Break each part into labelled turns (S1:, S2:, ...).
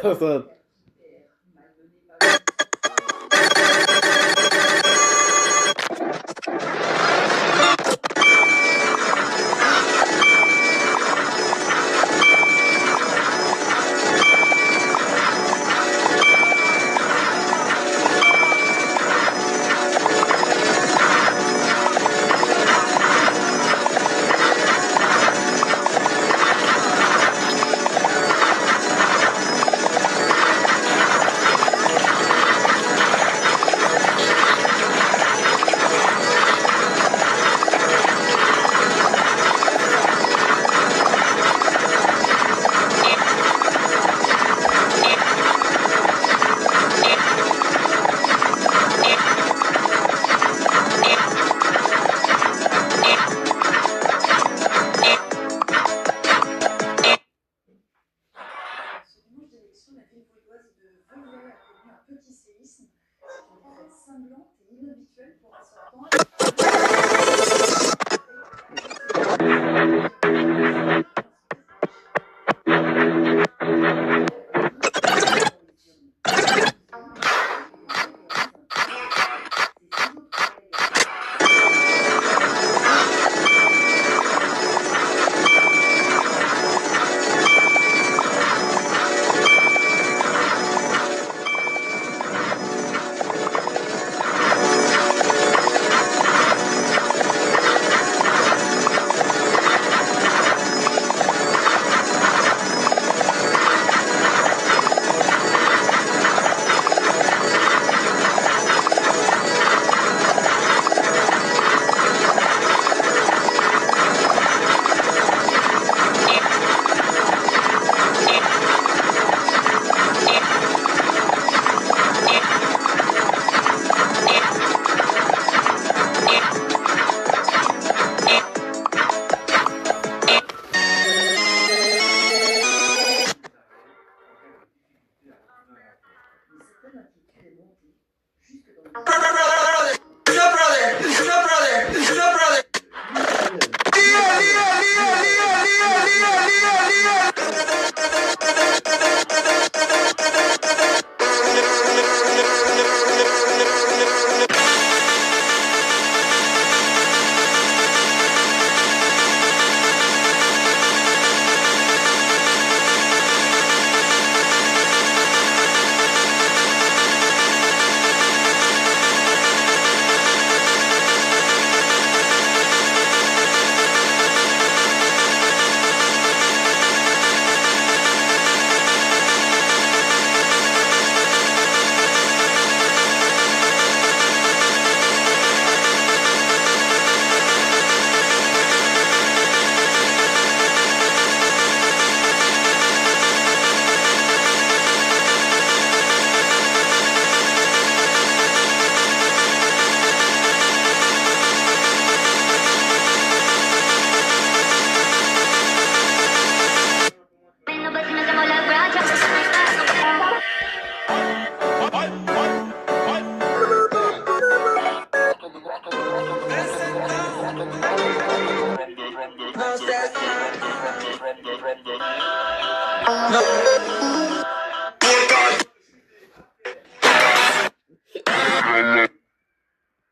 S1: Enfin,
S2: Ce dimanche d'élection, la ville vaudoise de Vevey a connu un petit séisme. C'est une défaite cinglante et inhabituelle pour un sortant.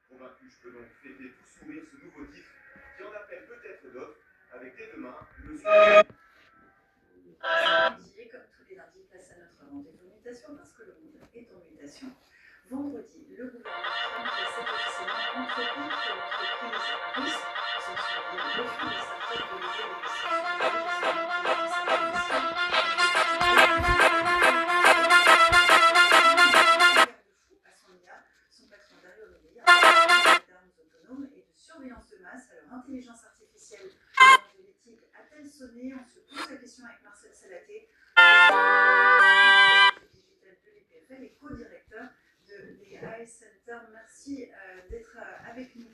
S3: Convaincu, je peux donc fêter tout sourire ce nouveau titre qui en appelle peut-être d'autres, avec dès demain le sujet.
S2: Samedi, comme tous les lundis, place à notre rendez-vous mutation parce que le monde est en mutation. Vendredi, le gouvernement précède officiellement entreprise sur l'entreprise russe. Ce sont les refus des startups de lever les son patron Dario Nobili d'armes autonomes et de surveillance de masse à leur intelligence artificielle. De l'éthique a-t-elle sonné? On se pose la question avec Marcel Salaté, digital de l'EPFL et co-directeur de l'AS Center. Merci d'être avec nous.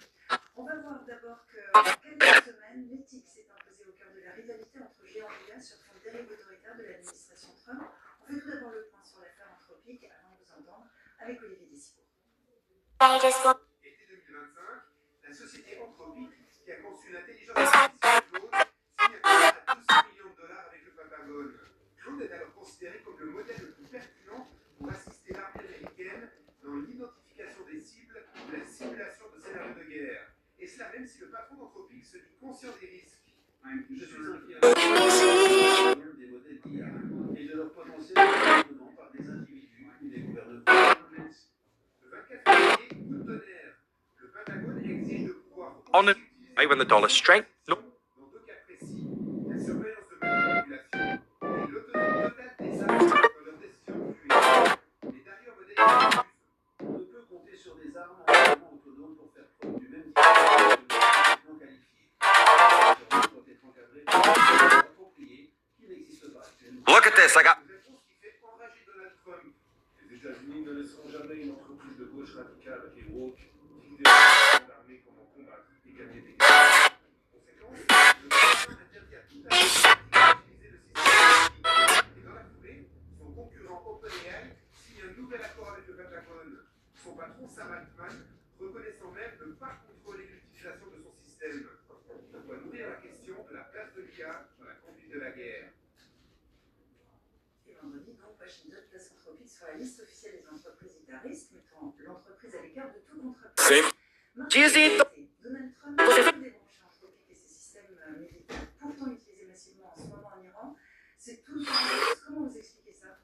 S2: On va voir d'abord que en quelques semaines, l'éthique s'est imposée au cœur de la rivalité entre géants médias sur fond de dérive autoritaire de l'administration Trump. On fait tout d'abord le point sur l'affaire Anthropique avant de vous entendre avec Olivier Desicourt.
S3: Été 2025, la société Anthropique, qui a conçu l'intelligence artificielle Claude, signe un contrat à 200 millions de dollars avec le Pentagone. considéré comme le modèle le plus pertinent pour assister l'armée américaine dans l'identification des cibles ou la simulation de scénarios de guerre. Et cela même si le patron d'Anthropic se dit conscient des risques.
S4: Je suis inquiet des modèles d'IA et de leur potentiel détournement par des individus ou des gouvernements.
S3: Le 24 février, coup de tonnerre. Le Pentagone exige de pouvoir
S5: On it, when the dollar strength.
S3: dans deux cas précis, la surveillance de manipulation et l'autonomie totale des armes dans leur décision de tuer. Les derniers modèles refusent.
S4: On ne peut compter sur des armes entièrement autonomes pour faire preuve du même type de non qualifié. Les armes doivent être encadrées par des règles appropriées qui n'existent pas actuellement.
S5: Look at this, I got.
S3: Une réponse qui fait enrager Donald Trump.
S4: Les États-Unis ne laisseront jamais une entreprise de gauche radicale et woke dicter aux armées comment combattre et gagner des guerres.
S3: Conséquence, le gouvernement interdit à toute armée d'utiliser le système politique. Et dans la foulée, son concurrent OpenAI signe un nouvel accord avec le Pentagone. Son patron, Sam Altman, reconnaissant même ne pas contrôler l'utilisation de son système. De quoi nourrir la question de la place de l'IA dans la conduite de la guerre.
S2: Et vendredi, donc, Washington place Anthropic sur la liste officielle des entreprises guitaristes, mettant l'entreprise à l'écart de tout contrat. Donald Trump a débranché Anthropic et ses systèmes militaires, pourtant utilisés massivement en ce moment en Iran. C'est tout le paradoxe. Comment vous expliquez ça?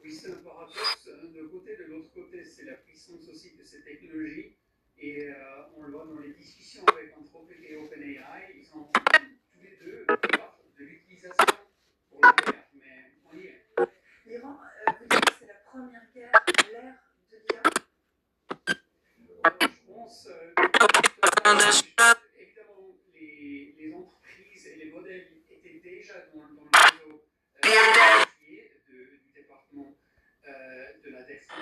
S6: Oui, c'est un paradoxe d'un côté, de l'autre côté, c'est la puissance aussi de ces technologies. Et on le voit dans les discussions avec Anthropic et OpenAI, ils ont tous les deux peur de l'utilisation pour la guerre, mais on y est.
S2: L'Iran, vous dites que c'est la première guerre à l'ère de l'IA?
S6: Je pense évidemment, les entreprises et les modèles étaient déjà dans le réseau du département de la défense.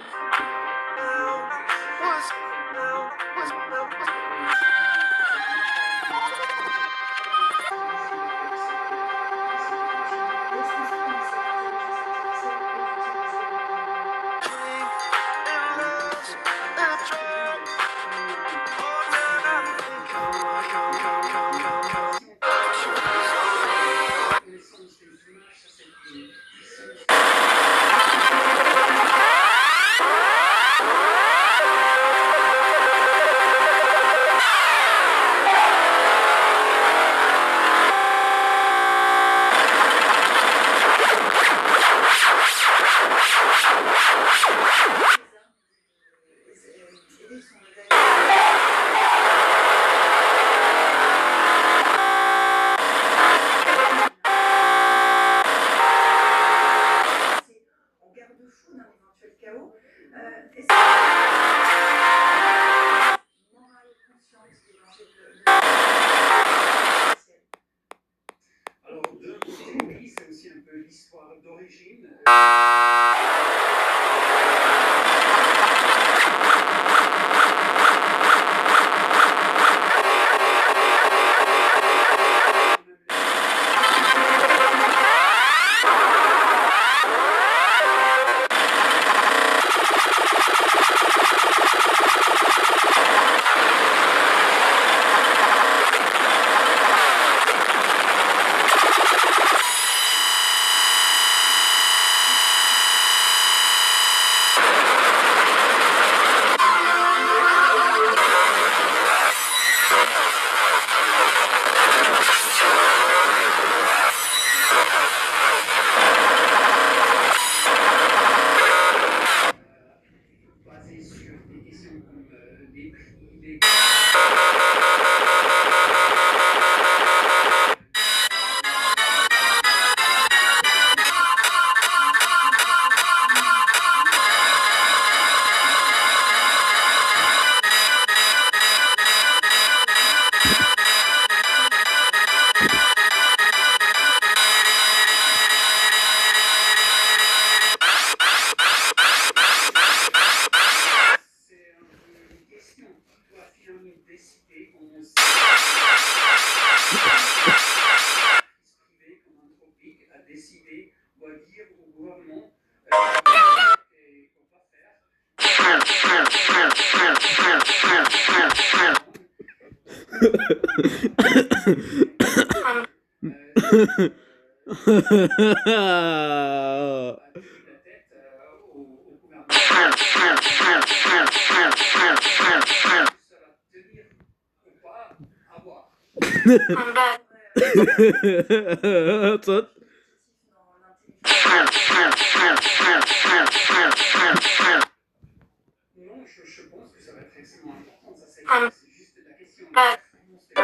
S6: la tête au gouvernement. Ça va tenir ou pas à voir.
S1: Tot.
S6: Non, je pense que ça va être extrêmement important. Ça, c'est juste la question de la performance des IA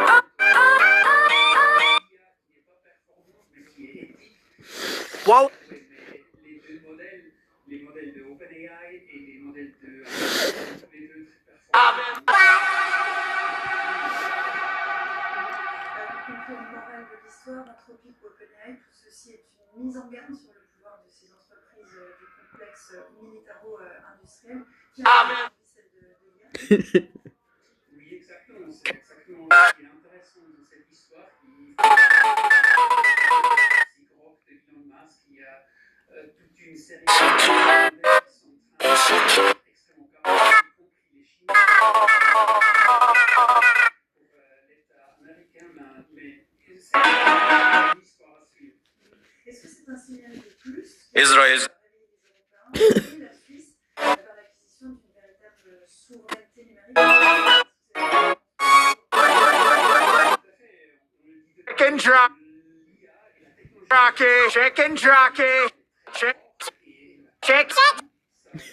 S6: qui n'est pas performante, mais qui est éthique.
S5: Well,
S6: Oui, mais les deux modèles, les modèles de OpenAI et les modèles de les deux très performants.
S2: Pour conclure une morale de l'histoire, Anthropic ou OpenAI, tout ceci est une mise en garde sur le pouvoir de ces entreprises du complexe militaro-industriel qui a aujourd'hui celle de l'IA.
S6: Oui, exactement. C'est exactement ce qui est intéressant dans cette histoire. C'est Grok de Elon Musk, il y a toute une série de modèles qui sont en train d'être extrêmement capables, y compris les Chinois, pour l'État américain, mais c'est une histoire à suivre.
S2: Est-ce que c'est un signal de plus
S5: Israël.
S2: pour réveiller les Européens et la Suisse vers l'acquisition d'une véritable souveraineté numérique?
S5: Chicken jockey. Check.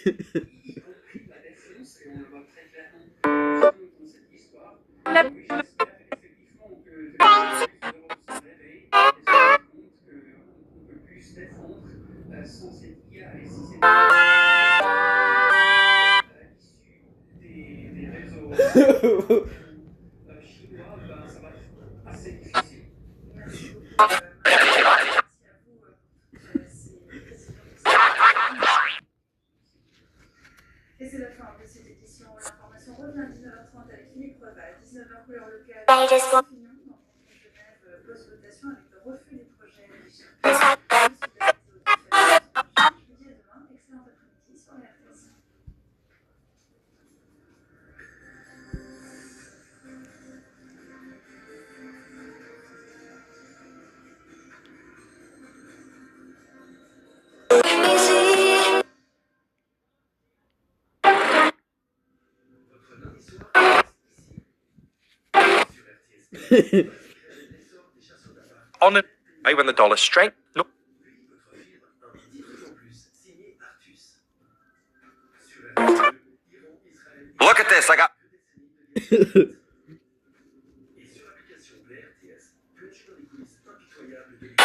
S6: Y compris la défense, et on le voit très clairement dans cette histoire. Oui, j'espère effectivement que de plus en plus l'Europe se réveille et se rend compte qu'on ne peut plus se défendre sans cette IA. Et si c'est issu des réseaux chinois, ben, ça va être assez difficile.
S2: Merci beaucoup. Merci à vous. Et c'est la fin de cette édition. L'information revient à 19h30 avec Philippe Reva. À 19h, couleur locale. Opinion, dans Genève, pose votation avec le refus des projets de Je vous dis à demain. Excellent après-midi sur la RTS.
S4: Votre lundi soir ici, sur RTS. L'essor des chasseurs d'appart.
S5: On it. Hey, when the dollar strength. No.
S4: Puis votre fibre, un titre en plus, signé Artus. Sur RTS2, Iran, Israël.
S5: Look at this. I got.
S4: Que décennies de guerre. Et sur l'application Play RTS, plongez dans les coulisses impitoyables de l'Iran.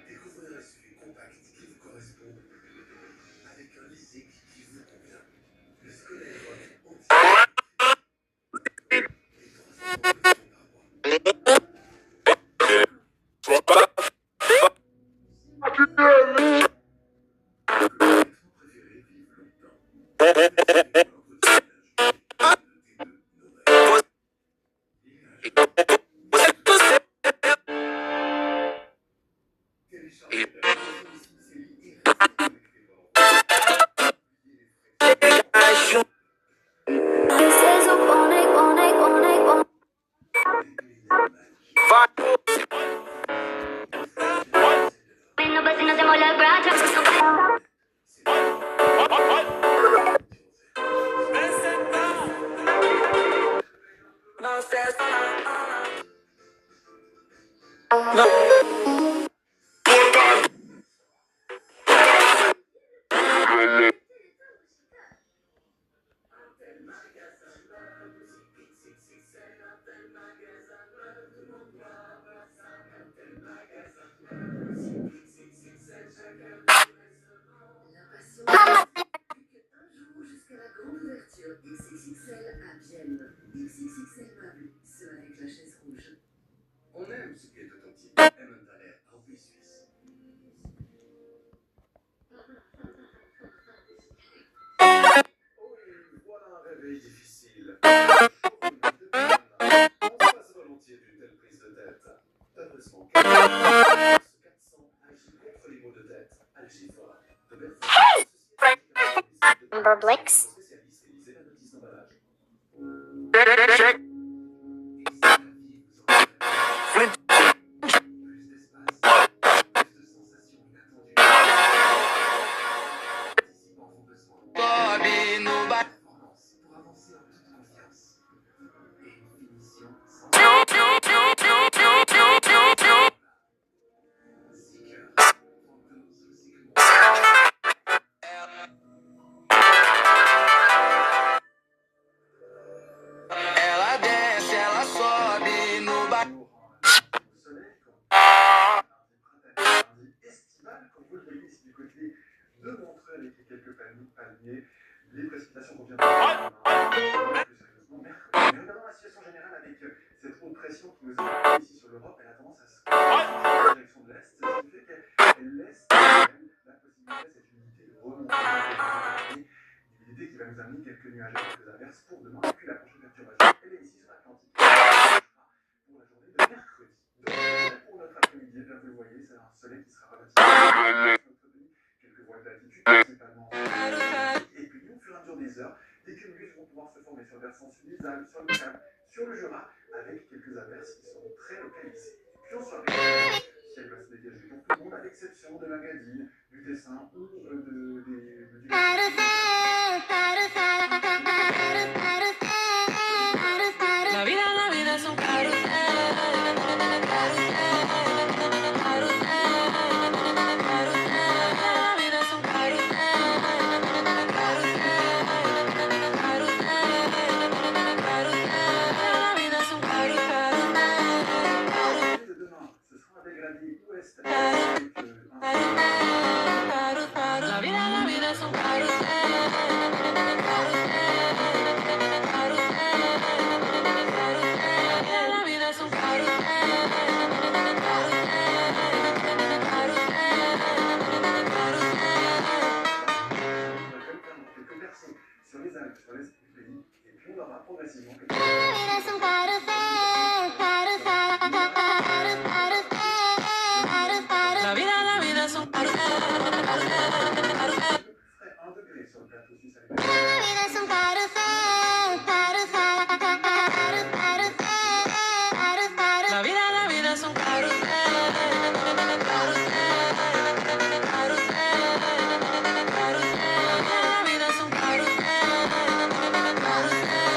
S4: Découvrez un SUV compact qui vous correspond, avec un leasing qui vous convient. Le Skoda Elroq entier. Et 300 par mois. Votre préféré vive longtemps. Téléchargez l'application City et restez connectés. On aime ce qui est authentique. Emmentaler, Aubé Suisse. Oh, et voilà un réveil difficile. On se passe volontiers d'une telle prise de tête. T'adressement 4
S7: Amberblix.
S4: Spécialiste et lisez la notice d'emballage.
S5: Check.
S4: Et si la vie vous en
S5: Flint.
S4: plus d'espace, plus de sensations inattendues, anticipant vos besoins. Performance pour avancer en toute confiance. Et une finition sans Seeker, venteuse recyclement.
S8: Ela desce, ela sobe no bar.
S3: Au soleil, comme lundi estival, comme vous le voyez ici du côté de Montreux, avec quelques palmiers. Les précipitations vont bien plus sérieusement mercredi. Mais regardons la situation générale avec cette haute pression qui nous a ici sur l'Europe. Elle a tendance à se en direction de l'Est, ce qui fait qu'elle laisse la possibilité à cette humidité de remonter. Une humidité qui va nous amener quelques nuages et quelques averses pour demain. Et puis la prochaine perturbation, elle est ici sur l'Atlantique. Pour la journée de mercredi. Donc, pour notre après-midi, bien vous le voyez, c'est un soleil qui sera relativement quelques voiles d'altitude, principalement. Et puis, au fur et à mesure des heures, des cumulus vont pouvoir se former sur le versant sud des Alpes, sur le Cap, sur le Jura, avec quelques averses qui seront très localisées. Et puis, on sera le ciel va se dégager pour tout le monde, à l'exception de l'Agadine, du Tessin ou du
S8: La vida es un carrusel, carrusel, carrusel, carrusel. La vida es un carrusel, carrusel, carrusel, carrusel. La vida es un carrusel, carrusel.
S3: de demain, ce sera un dégradé ouest
S8: La vida es un carrusel, carrusel, carrusel, carrusel. La vida es un carrusel,
S3: quelques percées sur les Alpes, sur l'est du pays, et puis on aura progressivement quelques
S7: La vida es un carrusel, carrusel, carrusel, carrusel.
S8: La vida es un carrusel, carrusel, carrusel.
S3: frais 1 degré sur le plateau suisse à
S7: La vida es un carrusel, carrusel, carrusel, carrusel.
S8: La vida es un carrusel, carrusel, carrusel, carrusel. La vida es un carrusel, carrusel, carrusel,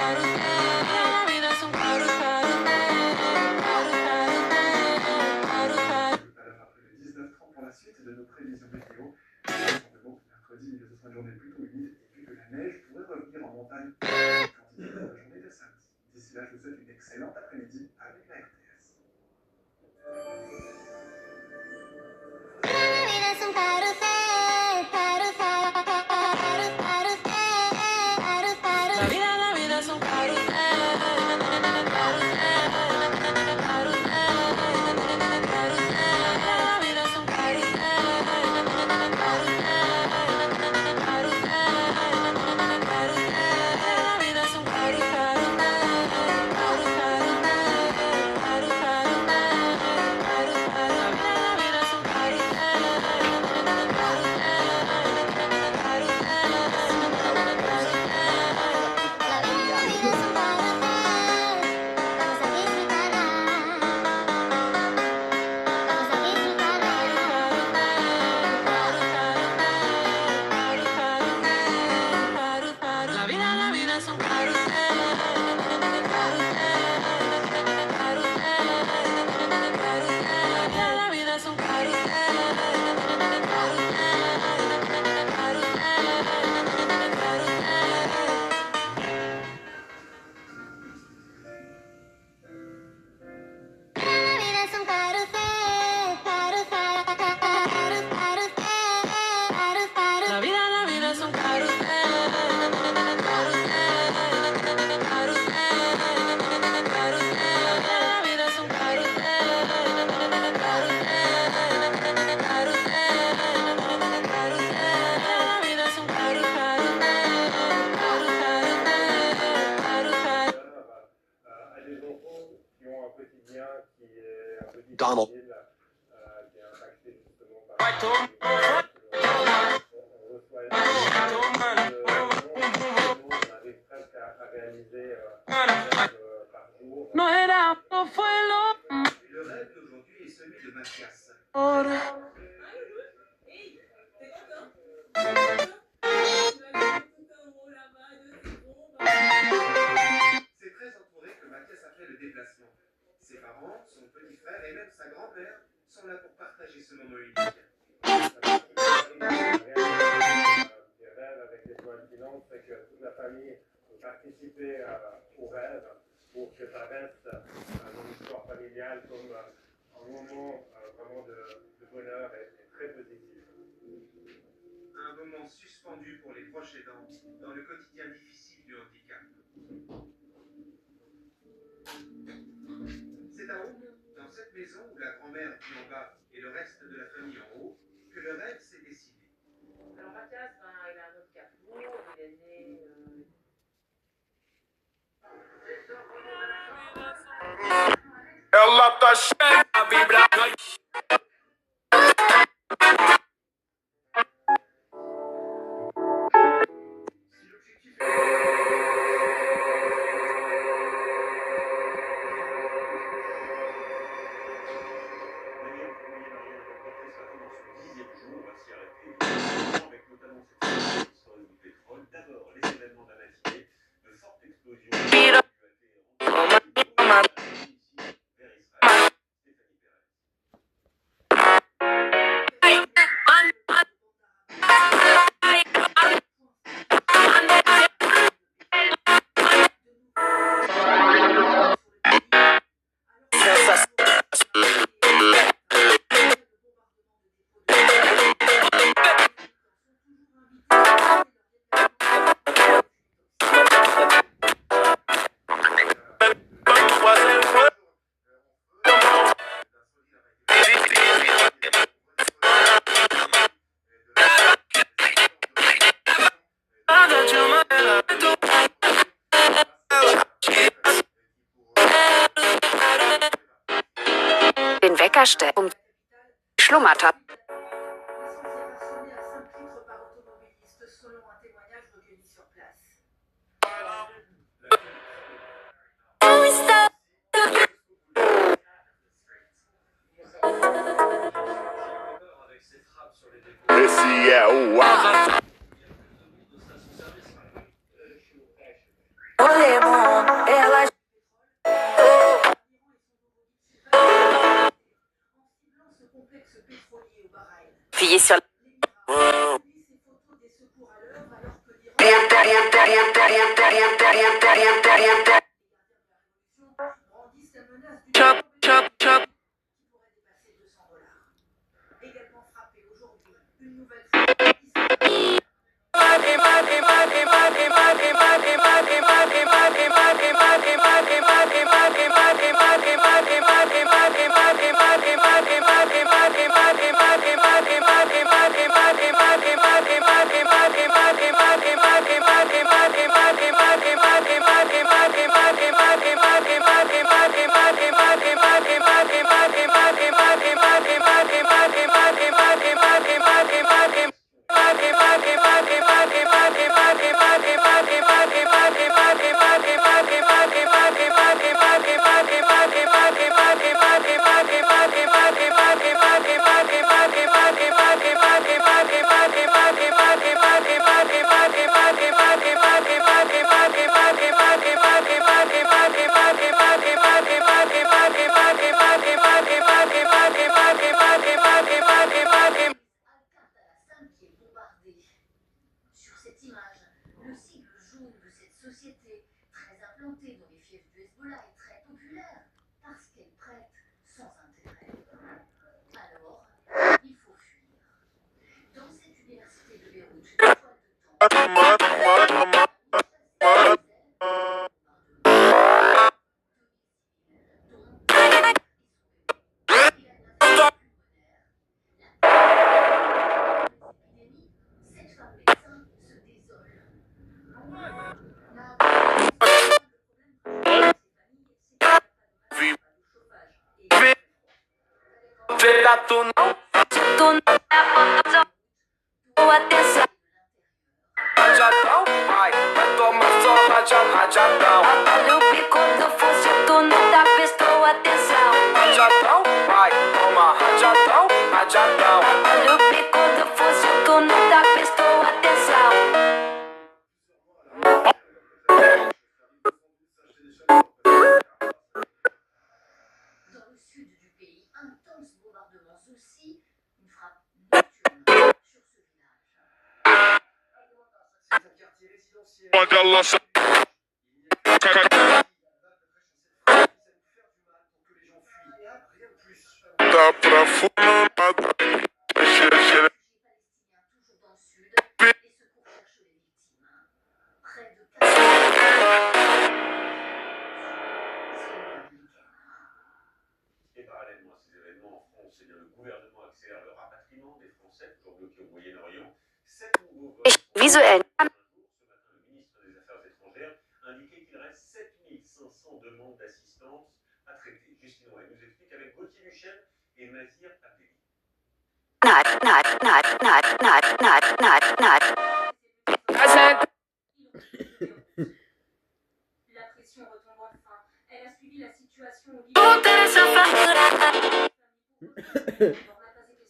S8: carrusel. La vida es un carrusel, carrusel, carrusel.
S3: tout à l'heure après le 19h30 pour la suite de nos prévisions météo. Simplement, mercredi, ce sera une journée plutôt humide et puis que la neige pourrait revenir en montagne quantité pour la journée de samedi. D'ici là, je vous souhaite une excellente après-midi avec la RTS.
S7: La vida es un carrusel, carrusel, carrusel, carrusel.
S8: La vida es un carrusel, carrusel, carrusel, carrusel. La vida es un carrusel, carrusel, carrusel, carrusel. La vida es un carrusel,
S5: Donald.
S3: qui est impacté justement par participer au rêve pour que ça reste dans l'histoire familiale comme un moment vraiment de bonheur et très positif.
S9: Un moment suspendu pour les proches aidants dans le quotidien difficile du handicap. C'est à haut, dans cette maison où la grand-mère vit en bas et le reste de la famille en haut, que le rêve s'est décidé.
S10: Alors Mathias, il a un handicap lourd, il est né...
S5: Ela tá cheia, vibrando.
S3: Si l'objectif
S11: Den Wecker stellen, schlummert hat.
S2: L'essentiel rassemblé à 5 litres par automobiliste, selon un témoignage recueilli sur place.
S5: Esse é o ar.
S8: Ela
S2: Ce complexe pétrolier au Bahreïn.
S11: Fille sur
S2: Publie ces photos des secours à l'œuvre alors que l'Iran brandissent la menace d'une bombe qui pourrait dépasser $200. Également frappé aujourd'hui, une nouvelle fois.
S10: Sur cette image, le sigle jaune de cette société, très implantée dans les fiefs du Hezbollah, est très populaire parce qu'elle prête sans intérêt. Alors, il faut fuir. Dans cette université de Beyrouth, une toile de temps.
S5: Tu não
S8: atenção.
S5: rajadão, vai tomar só rajadão.
S8: Olha o bico do fosse, tu não tá prestou atenção.
S5: Rajadão, vai tomar rajadão.
S8: Olha o bico do fosse, tu não tá prestou atenção.
S10: Dans le sud du pays, intenses bombardements aussi, une frappe nocturne sur ce village.
S5: Quando ela
S9: Et parallèlement à ces événements en France, eh bien, le gouvernement accélère le rapatriement des Français toujours bloqués au Moyen-Orient. 7 nouveaux vols
S11: Visuell.
S9: ce matin, le ministre des Affaires étrangères indiquait qu'il reste 7500 demandes d'assistance à traiter. Justine Ouai nous explique avec Gauthier Michel et Mazir Abdelli.
S10: La pression retombe enfin. Elle a suivi la situation au Liban. On n'a pas été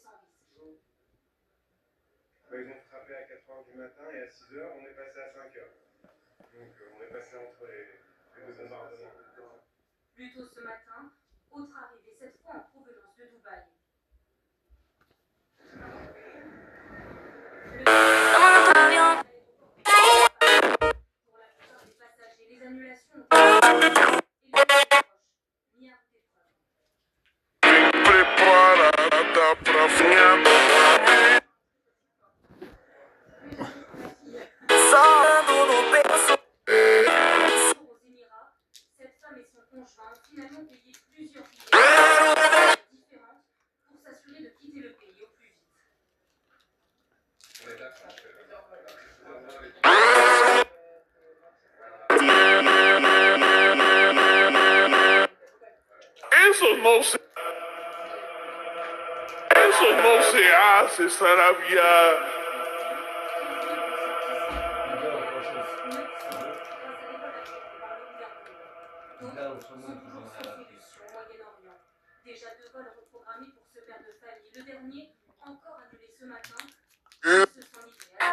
S10: sans risque.
S3: Ils ont frappé à 4h du matin et à 6h, on est passé à 5h. Donc on est passé entre les deux bombardements.
S10: Plus tôt ce matin, autre arrivée, cette fois en provenance de Dubaï. Pour la plupart des passagers, les annulations ont été et les proches mis à rude épreuve. Aux Émirats, cette femme et son conjoint ont finalement payé plusieurs billets différentes pour s'assurer de quitter le pays au plus vite.
S4: Eso no se hace, Sarabia.
S10: Déjà 2 vols reprogrammés pour ce père de famille. Le dernier, encore annulé ce matin. Ils se sont livrés à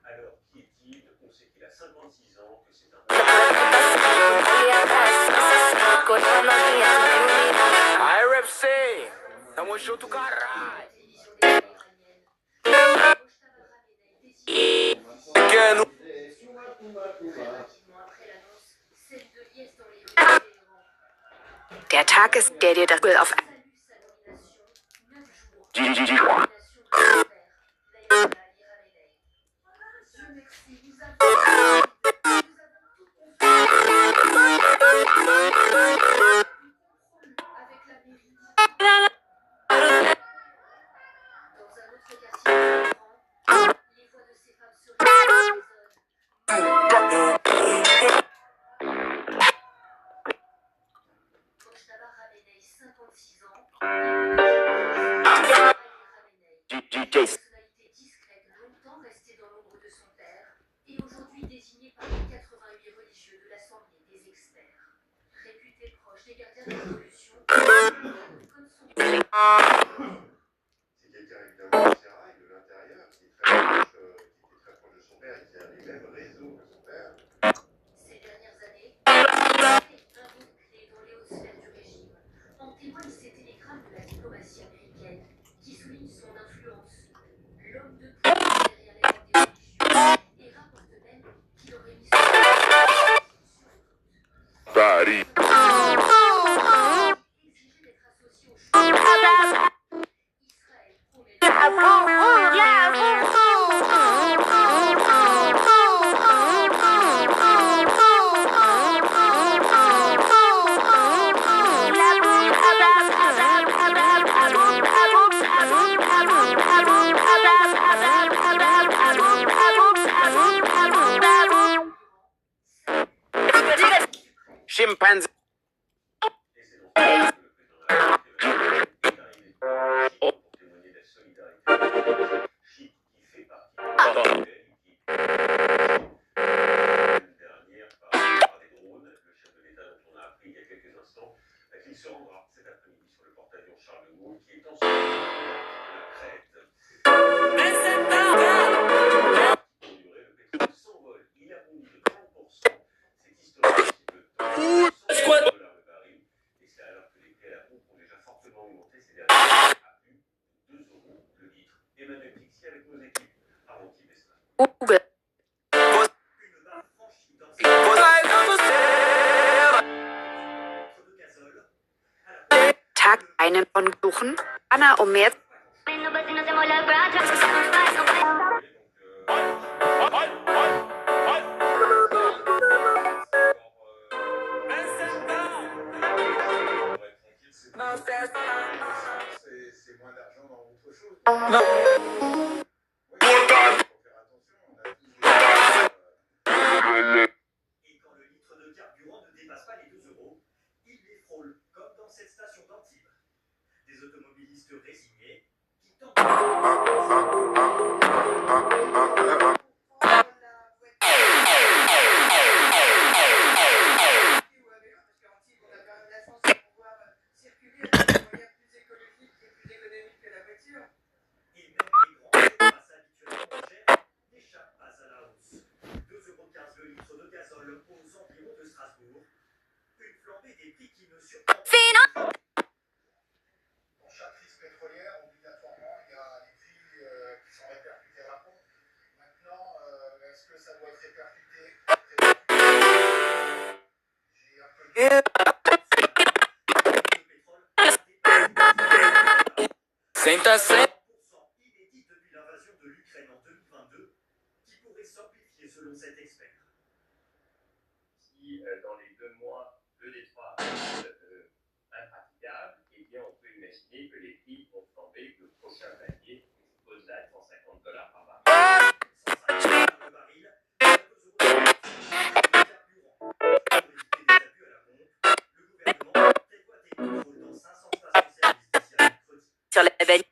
S9: Alors, qui est-il? On sait qu'il a 56 ans, que c'est un...
S5: IRFC, tamo junto, caralho. Pequeno.
S11: Der Tag ist, der dir das Bild auf
S5: Chimpanzé.
S9: Il se rendra cet après-midi sur le porte-avions Charles de Gaulle qui est en la Crète.
S11: einen Pfannkuchen, Anna um mehr
S3: C'est moins d'argent dans autre chose.
S9: Et quand le litre de carburant ne dépasse pas les 2 euros, il les frôle, comme dans cette station d'Antibes. Des automobilistes résignés qui tentent
S3: Pour chaque crise pétrolière, obligatoirement, il y a les prix qui sont répercutés à la pompe. Maintenant, est-ce que ça doit être répercuté? J'ai un peu de...
S5: inédit depuis l'invasion de l'Ukraine en 2022, qui pourrait s'amplifier selon cet expert.
S12: Si dans les 2 mois, 2 des 3 impraticables, eh bien on peut imaginer que les prix vont flamber, que le prochain panier au-delà de $150 par baril.
S5: 150 $ par baril, 2 euros de carburant. Pour éviter des abus à la pompe, le gouvernement prévoit des contrôles dans 500 stations-service d'ici à mercredi.
S11: sur les veines.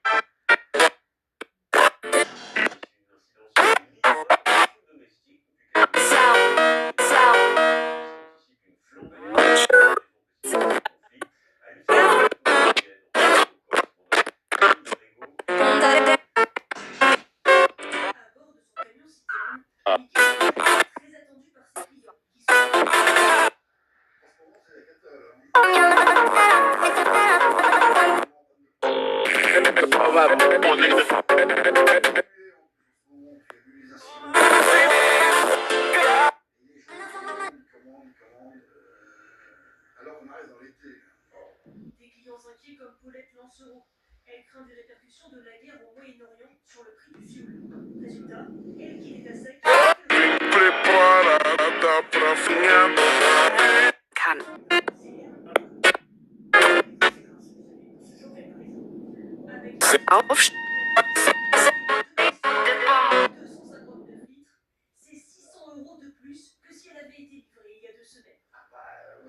S3: Alors qu'on arrive dans l'été.
S2: Des clients inquiets comme Paulette Lancereau. Elle craint des répercussions de la guerre au Moyen-Orient sur le prix du fioul. Résultat, elle qui est à sec.
S11: Kann. Aufstehen.
S2: 259 litres, c'est 600 € de plus que si elle avait été livrée il y a 2 semaines.
S9: On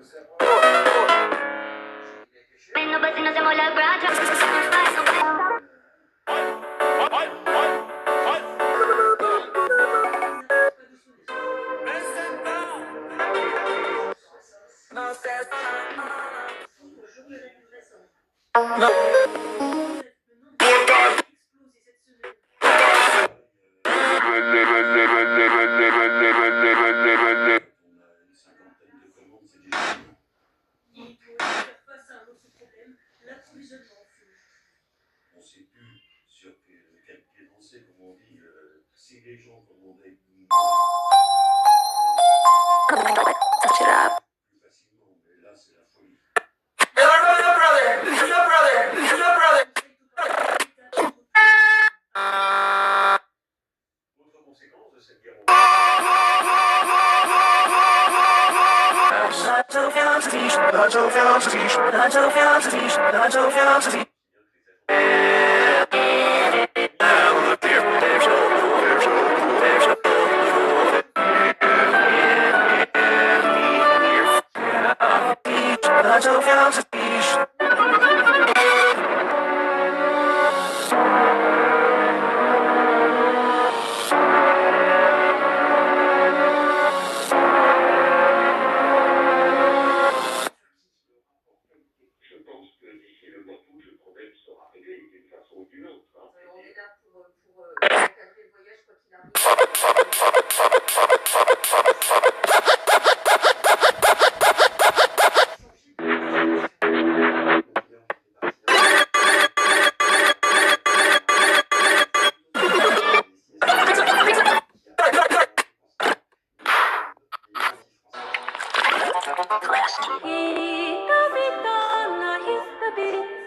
S9: ne sait plus sur quel pied danser, comme on dit, si les gens commandaient plus facilement, mais là c'est la folie. Autre conséquence de cette guerre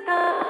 S8: Capitana,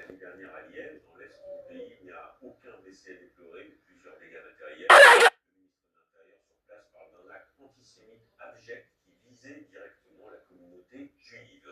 S9: l'année dernière à Liège, dans l'est du pays, il n'y a aucun décès à déplorer, mais plusieurs dégâts matériels. Le ministre de l'Intérieur sur place parle d'un acte antisémite abject qui visait directement la communauté juive.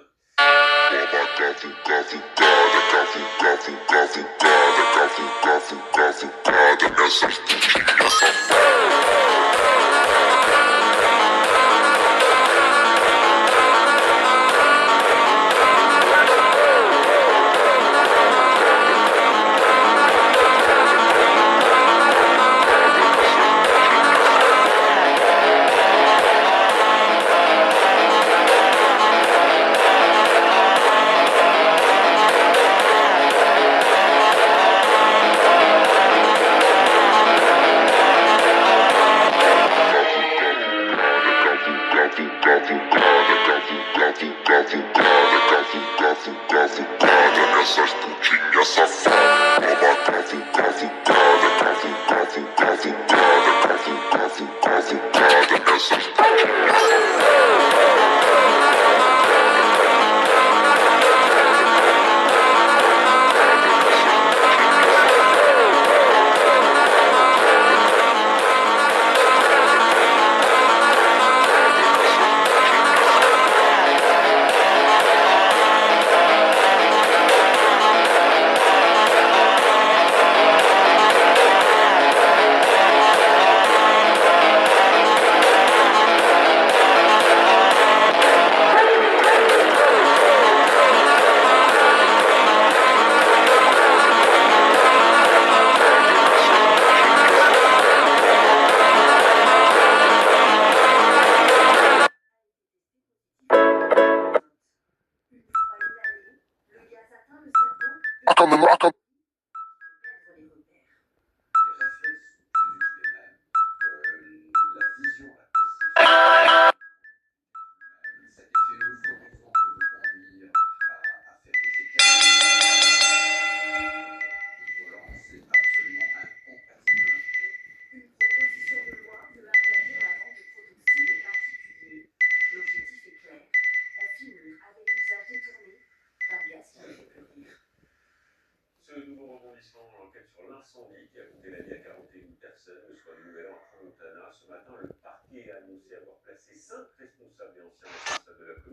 S9: Ce nouveau rebondissement dans l'enquête sur l'incendie qui a coûté la vie à 41 personnes, le soir du Nouvel An à Montana. Ce matin, le parquet a annoncé avoir placé 5 responsables et anciens responsables de la commune.